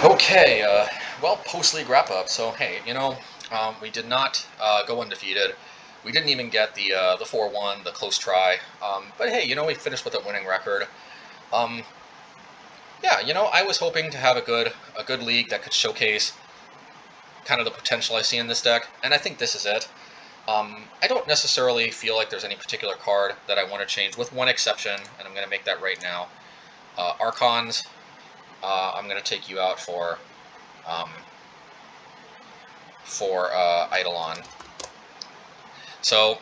Okay, well, post-league wrap-up. So, hey, we did not go undefeated. We didn't even get the 4-1, the close try. But hey, we finished with a winning record. Um, yeah, I was hoping to have a good league that could showcase kind of the potential I see in this deck, and I think this is it. I don't necessarily feel like there's any particular card that I want to change, with one exception, and I'm going to make that right now. Archons, I'm going to take you out um, for Eidolon. So,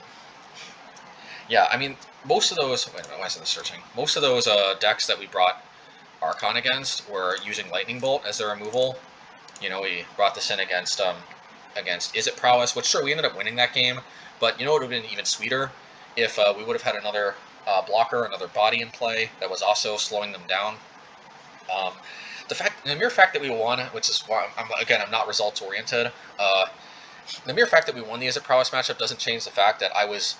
yeah, I mean, most of those. Wait a minute, why is this searching? Most of those decks that we brought Archon against were using Lightning Bolt as their removal. We brought this in against Is It Prowess, which sure we ended up winning that game, but it would have been even sweeter if we would have had another blocker, another body in play that was also slowing them down. Um, the mere fact that we won, which is why I'm not results oriented. The mere fact that we won the Is It Prowess matchup doesn't change the fact that I was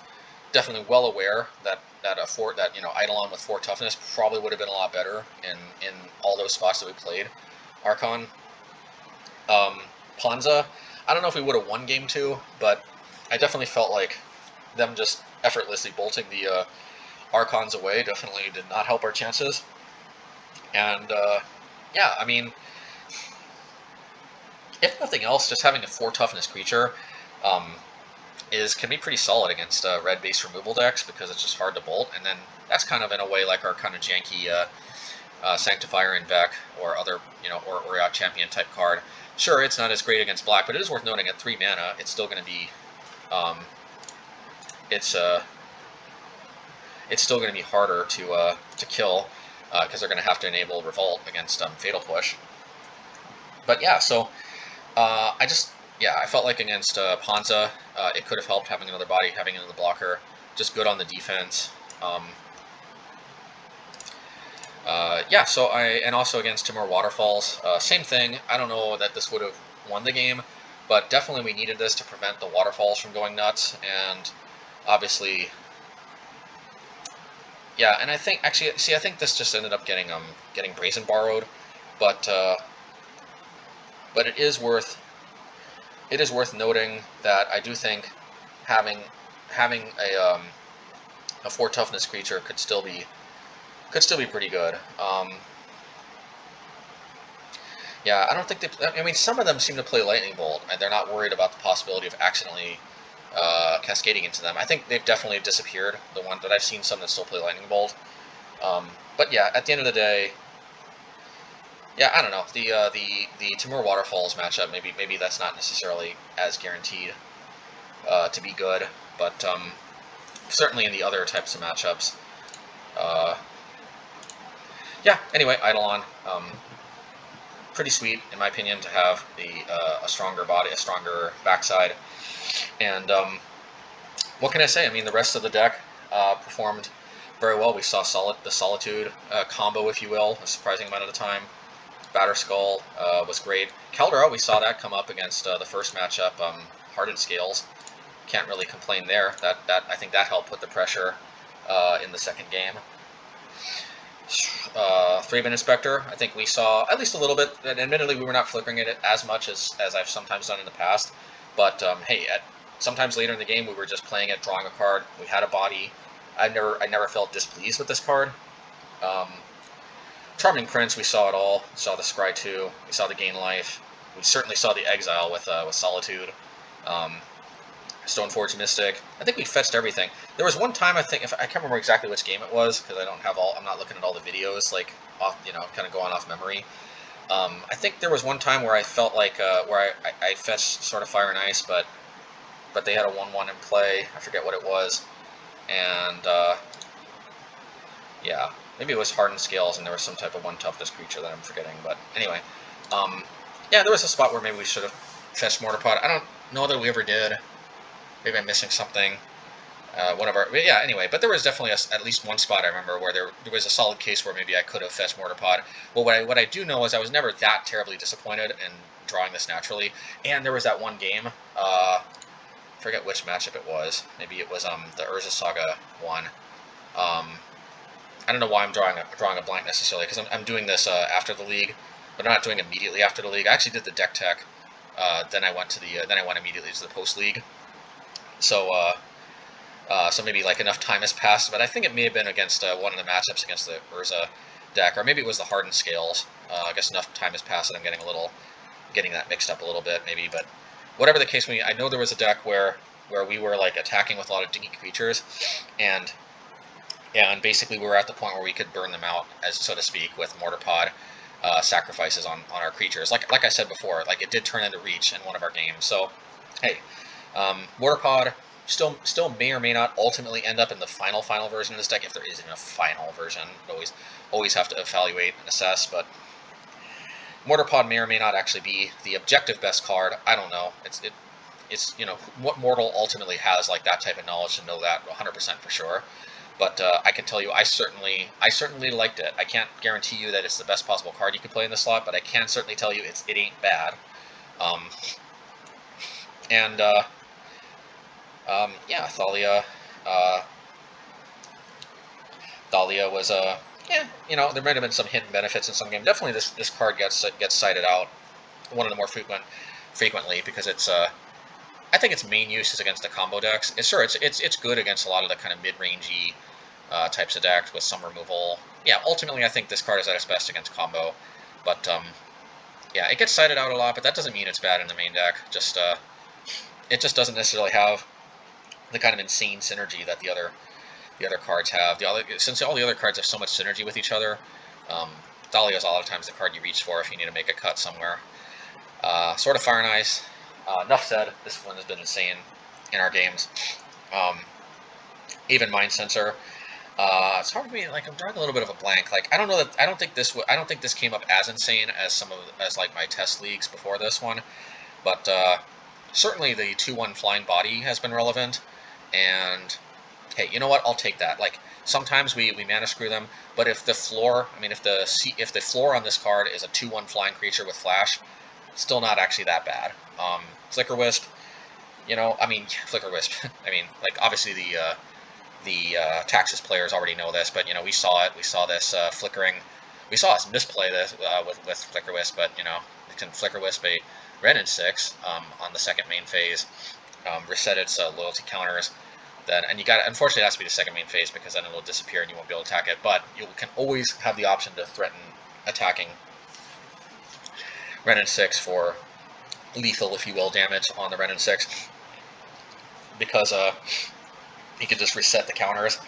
definitely well aware that Eidolon with 4 toughness probably would have been a lot better in all those spots that we played Archon. Panza, I don't know if we would have won game 2, but I definitely felt like them just effortlessly bolting the Archons away definitely did not help our chances. And yeah, I mean, if nothing else, just having a 4 toughness creature can be pretty solid against red-based removal decks, because it's just hard to bolt, and then that's kind of in a way like our kind of janky Sanctifier in Beck or other, or champion type card. Sure, it's not as great against black, but it is worth noting at 3 mana, it's still going to be, it's still going to be harder to kill, because they're going to have to enable Revolt against Fatal Push. But yeah, so I felt like against Panza, it could have helped having another body, having another blocker, just good on the defense. And also against Timur Waterfalls, same thing. I don't know that this would have won the game, but definitely we needed this to prevent the Waterfalls from going nuts, and obviously, yeah, and I think this just ended up getting Brazen Borrowed, but it is worth noting that I do think having a 4 toughness creature could still be pretty good. Yeah, I don't think I mean, some of them seem to play Lightning Bolt, and they're not worried about the possibility of accidentally cascading into them. I think they've definitely disappeared. The one that I've seen, some that still play Lightning Bolt. But yeah, at the end of the day, yeah, I don't know. The Timur Waterfalls matchup, maybe that's not necessarily as guaranteed to be good, but certainly in the other types of matchups. Yeah. Anyway, Eidolon, pretty sweet in my opinion to have a stronger body, a stronger backside, and what can I say? I mean, the rest of the deck performed very well. We saw the Solitude combo, if you will, a surprising amount of the time. Batterskull was great. Kaldra, we saw that come up against the first matchup, Hardened Scales. Can't really complain there. I think that helped put the pressure in the second game. Thraben Inspector, I think we saw at least a little bit, and admittedly we were not flickering it as much as I've sometimes done in the past, but hey, sometimes later in the game we were just playing it, drawing a card, we had a body. I never felt displeased with this card. Charming Prince, we saw it all. We saw the Scry 2, we saw the Gain Life, we certainly saw the Exile with Solitude. Stoneforge Mystic. I think we fetched everything. There was one time, I can't remember exactly which game it was, because I'm not looking at all the videos, like, off, kind of going off memory. I think there was one time where I felt like, where I fetched sort of Fire and Ice, but they had a 1/1 in play. I forget what it was. And, yeah, maybe it was Hardened Scales, and there was some type of 1 toughness creature that I'm forgetting, but anyway. Yeah, there was a spot where maybe we should have fetched Mortarpod. I don't know that we ever did. Maybe I'm missing something. Anyway, but there was definitely at least one spot I remember where there was a solid case where maybe I could have fetched Mortarpod. Well, what I do know is I was never that terribly disappointed in drawing this naturally. And there was that one game, forget which matchup it was. Maybe it was the Urza Saga one. I don't know why I'm drawing a blank necessarily, because I'm doing this after the league. but I'm not doing immediately after the league. I actually did the deck tech, then I went immediately to the post league. So so maybe like enough time has passed, but I think it may have been against one of the matchups against the Urza deck, or maybe it was the Hardened Scales. I guess enough time has passed that I'm getting that mixed up a little bit, maybe. But whatever the case may be, I know there was a deck where we were like attacking with a lot of dinky creatures, and basically we were at the point where we could burn them out, as so to speak, with Mortarpod sacrifices on our creatures. Like I said before, like it did turn into Reach in one of our games. So hey, Mortarpod still may or may not ultimately end up in the final version of this deck, if there isn't a final version. Always have to evaluate and assess, but Mortarpod may or may not actually be the objective best card. I don't know. It's you know, what mortal ultimately has like that type of knowledge to know that 100% for sure. But I can tell you, I certainly liked it. I can't guarantee you that it's the best possible card you could play in the slot, but I can certainly tell you it ain't bad. Yeah, Thalia. Thalia was yeah, you know, there might have been some hidden benefits in some game. Definitely, this card gets cited out one of the more frequently because it's I think its main use is against the combo decks. It's good against a lot of the kind of mid-rangey types of decks with some removal. Yeah, ultimately I think this card is at its best against combo, but yeah, it gets cited out a lot, but that doesn't mean it's bad in the main deck. Just it just doesn't necessarily have the kind of insane synergy that the other cards have. Since all the other cards have so much synergy with each other, Thalia is a lot of times the card you reach for if you need to make a cut somewhere. Sword of Fire and Ice. Enough said. This one has been insane in our games. Aven Mindscensor. It's hard for me. Like I'm drawing a little bit of a blank. Like I don't think this came up as insane as like my test leagues before this one, but certainly the 2/1 flying body has been relevant. And hey, you know what? I'll take that. Like sometimes we mana screw them, but if the floor, if the floor on this card is a 2/1 flying creature with flash, still not actually that bad. Flickerwhisp, you know, Flickerwhisp. Like obviously the Taxis players already know this, but you know we saw it. We saw this flickering. We saw us misplay this with Flickerwhisp, but you know it can Flickerwisp a red and 6 on the second main phase, reset its loyalty counters. Then and you got unfortunately it has to be the second main phase because then it'll disappear and you won't be able to attack it. But you can always have the option to threaten attacking red and 6 for lethal, if you will, damage on the red and 6 because you can just reset the counters.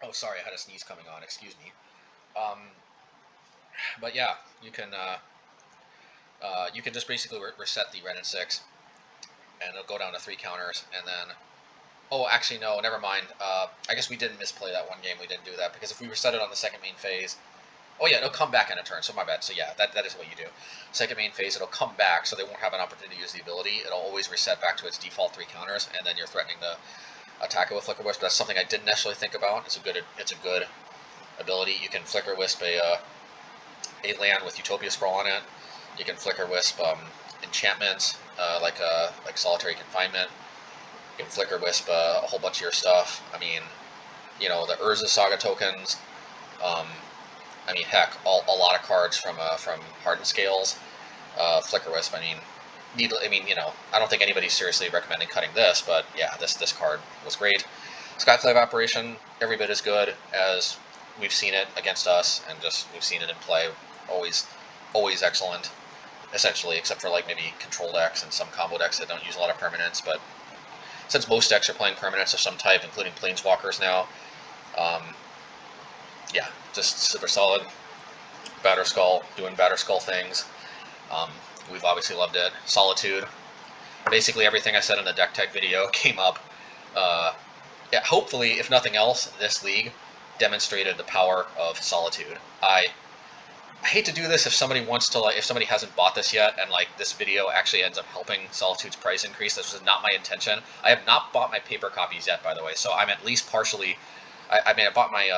Oh, sorry, I had a sneeze coming on. Excuse me. But yeah, you can just basically reset the red and 6, and it'll go down to 3 counters, and then. Oh, actually, no, never mind. I guess we didn't misplay that one game. We didn't do that because if we reset it on the second main phase. Oh yeah, it'll come back in a turn, so my bad. So yeah, that is what you do. Second main phase, it'll come back, so they won't have an opportunity to use the ability. It'll always reset back to its default 3 counters, and then you're threatening to attack it with Flickerwisp. That's something I didn't necessarily think about. It's a good ability. You can Flickerwisp a land with Utopia Scroll on it. You can Flickerwisp enchantments like Solitary Confinement. You can Flickerwisp a whole bunch of your stuff. You know, the Urza Saga tokens. Heck, a lot of cards from Hardened Scales, Flickerwisp. You know, I don't think anybody's seriously recommending cutting this, but yeah, this card was great. Skyclave Apparition, every bit as good as we've seen it against us, and just we've seen it in play. Always excellent, essentially, except for like maybe control decks and some combo decks that don't use a lot of permanents. But since most decks are playing permanents of some type, including Planeswalkers now, yeah, just super solid. Batterskull, doing Batterskull things. We've obviously loved it. Solitude. Basically everything I said in the deck tech video came up. Yeah, hopefully, if nothing else, this league demonstrated the power of Solitude. I hate to do this if somebody wants to, if somebody hasn't bought this yet, and this video actually ends up helping Solitude's price increase. This was not my intention. I have not bought my paper copies yet, by the way, so I'm at least partially. I bought my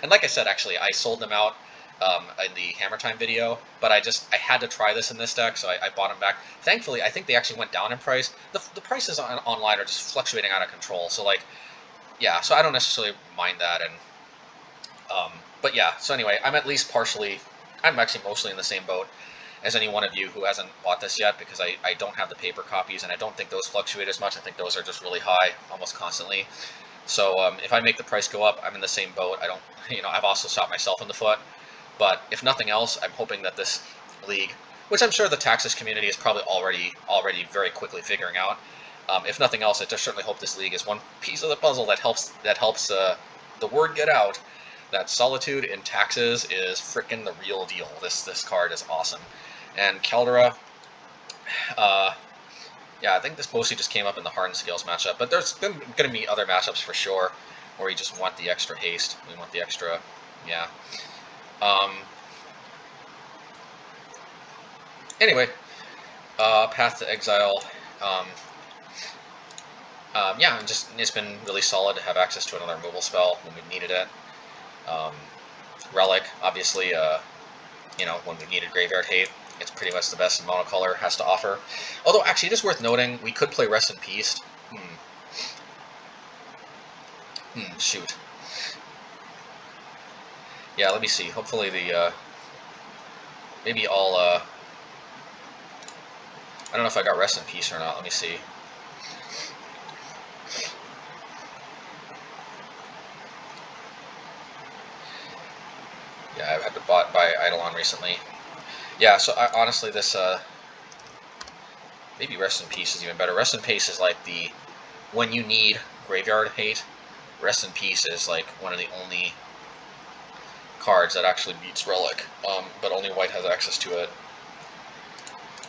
and like I said, actually, I sold them out in the Hammer Time video, but I had to try this in this deck, so I bought them back. Thankfully, I think they actually went down in price. The prices online are just fluctuating out of control, so like, yeah, so I don't necessarily mind that, and but yeah, so anyway, I'm actually mostly in the same boat as any one of you who hasn't bought this yet, because I don't have the paper copies, and I don't think those fluctuate as much. I think those are just really high, almost constantly. So if I make the price go up, I'm in the same boat. I don't, I've also shot myself in the foot. But if nothing else, I'm hoping that this league, which I'm sure the Taxes community is probably already very quickly figuring out, if nothing else, I just certainly hope this league is one piece of the puzzle that helps the word get out that Solitude in Taxes is frickin' the real deal. This card is awesome. And Kaldra, yeah, I think this mostly just came up in the Hardened Scales matchup, but there's going to be other matchups for sure where you just want the extra haste. We want the extra, yeah. Anyway, Path to Exile. Yeah, it's been really solid to have access to another removal spell when we needed it. Relic, obviously, when we needed Graveyard Hate, it's pretty much the best monocolor has to offer. Although, actually, it is worth noting, we could play Rest in Peace. Shoot. Yeah, let me see. Hopefully maybe I'll, I don't know if I got Rest in Peace or not. Let me see. Yeah, I've had to buy Eidolon recently. Yeah, so honestly, this, maybe Rest in Peace is even better. Rest in Peace is like when you need Graveyard Hate, Rest in Peace is like one of the only cards that actually beats Relic, but only white has access to it.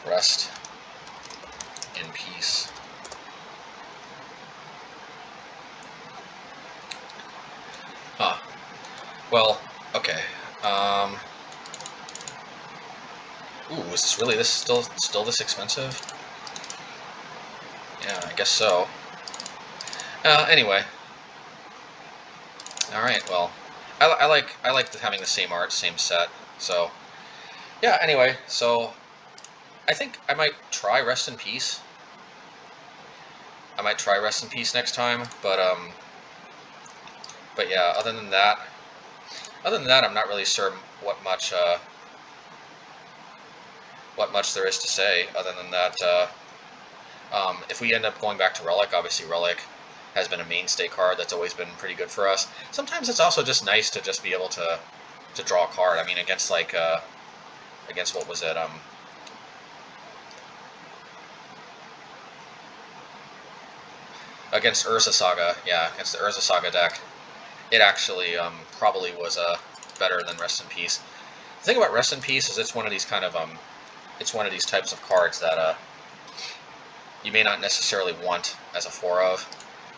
Rest in Peace. Huh. Well, okay. Ooh, is this really still this expensive? Yeah, I guess so. Anyway. All right. Well, I like having the same art, same set. So, yeah. Anyway, so I think I might try Rest in Peace. I might try Rest in Peace next time, but yeah. Other than that, I'm not really sure what much there is to say. Other than that, if we end up going back to Relic, obviously Relic has been a mainstay card that's always been pretty good for us. Sometimes it's also just nice to just be able to draw a card. I mean, against like against what was it? Against Urza Saga, yeah, against the Urza Saga deck, it actually probably was better than Rest in Peace. The thing about Rest in Peace is it's one of these kind of it's one of these types of cards that you may not necessarily want as a 4 of,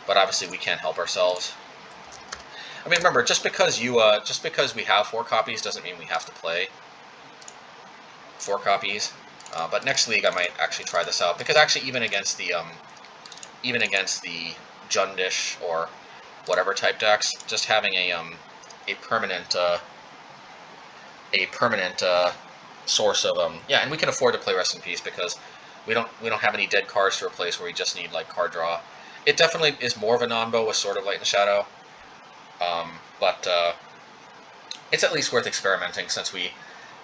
but obviously we can't help ourselves. I mean, remember, just because we have 4 copies doesn't mean we have to play 4 copies. But next league I might actually try this out, because actually even against the Jundish or whatever type decks, just having a permanent source of yeah, and we can afford to play Rest in Peace because we don't have any dead cards to replace where we just need like card draw. It definitely is more of a non-bow with Sword of Light and Shadow, but it's at least worth experimenting since we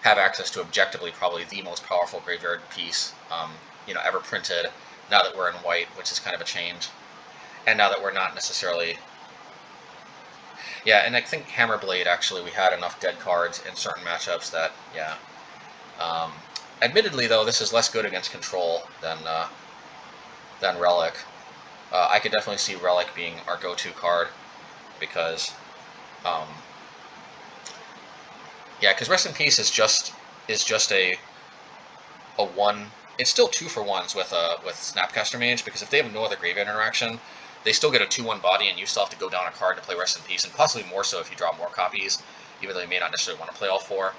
have access to objectively probably the most powerful graveyard piece ever printed. Now that we're in white, which is kind of a change, and now that we're not necessarily. Yeah, and I think Hammerblade, actually, we had enough dead cards in certain matchups that, yeah. Admittedly, though, this is less good against control than Relic. I could definitely see Relic being our go-to card, because, yeah, because Rest in Peace is just a 1. It's still 2 for 1s with Snapcaster Mage, because if they have no other graveyard interaction, they still get a 2/1 body, and you still have to go down a card to play Rest in Peace, and possibly more so if you draw more copies, even though you may not necessarily want to play all 4.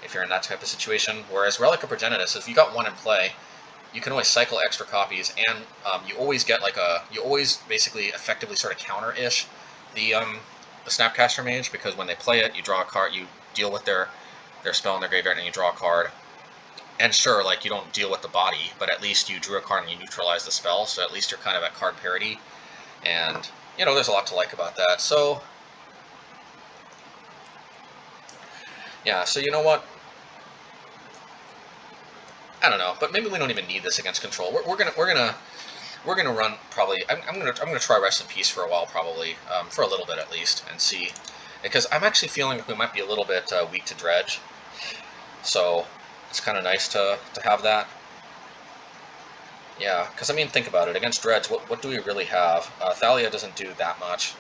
If you're in that type of situation. Whereas Relic of Progenitus, if you got 1 in play, you can always cycle extra copies, and you always get you always basically effectively sort of counter-ish the Snapcaster Mage, because when they play it, you draw a card, you deal with their spell in their graveyard and you draw a card. And sure, like, you don't deal with the body, but at least you drew a card and you neutralize the spell, so at least you're kind of at card parity. And, you know, there's a lot to like about that. So, yeah, so you know what? I don't know, but maybe we don't even need this against control. We're gonna run probably. I'm gonna try Rest in Peace for a while, probably for a little bit at least, and see, because I'm actually feeling like we might be a little bit weak to Dredge. So it's kind of nice to have that. Yeah, because I mean, think about it. Against Dredge, what do we really have? Thalia doesn't do that much.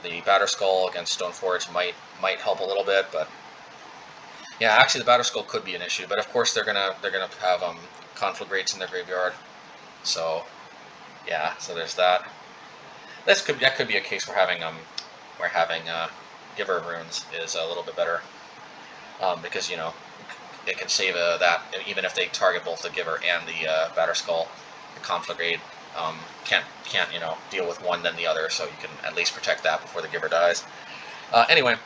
The Batterskull against Stoneforge might help a little bit, but yeah, actually the Batterskull could be an issue. But of course they're gonna have Conflagrates in their graveyard. So yeah, so there's that. That could be a case where having Giver of Runes is a little bit better, because you know it can save that even if they target both the Giver and the Batterskull. The Conflagrate can't you know deal with one then the other, so you can at least protect that before the Giver dies. Anyway,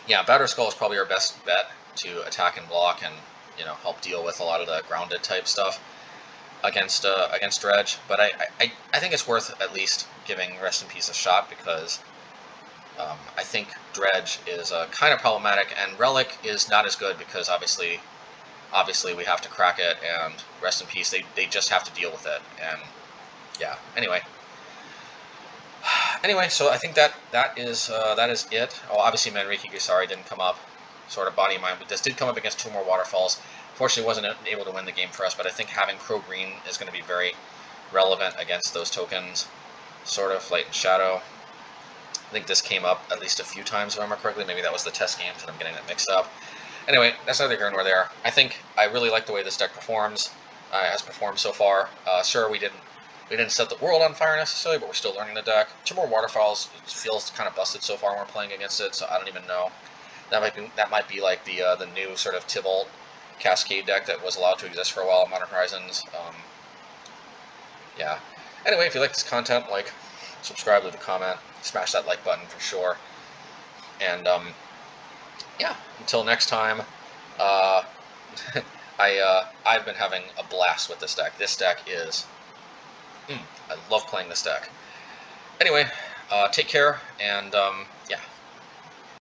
yeah, Batterskull is probably our best bet to attack and block and you know help deal with a lot of the grounded type stuff against Dredge. But I think it's worth at least giving Rest in Peace a shot, because I think Dredge is kind of problematic, and Relic is not as good because obviously we have to crack it, and Rest in Peace, they just have to deal with it, and yeah. Anyway, so I think that is it. Oh, obviously Manriki Gusari didn't come up, sort of body and mind, but this did come up against 2 more Waterfalls. Fortunately, wasn't able to win the game for us, but I think having Crow Green is going to be very relevant against those tokens, sort of Light and Shadow. I think this came up at least a few times, if I remember correctly. Maybe that was the test games and I'm getting that mixed up. Anyway, that's neither here nor there. I think I really like the way this deck performs, has performed so far. Sure, we didn't set the world on fire necessarily, but we're still learning the deck. 2 more Waterfalls, it feels kind of busted so far when we're playing against it, so I don't even know. That might be like the new sort of Tibalt Cascade deck that was allowed to exist for a while in Modern Horizons. Yeah. Anyway, if you like this content, like, subscribe, leave a comment, smash that like button for sure. And yeah, until next time, I've been having a blast with this deck. This deck is, I love playing this deck. Anyway, take care, and yeah.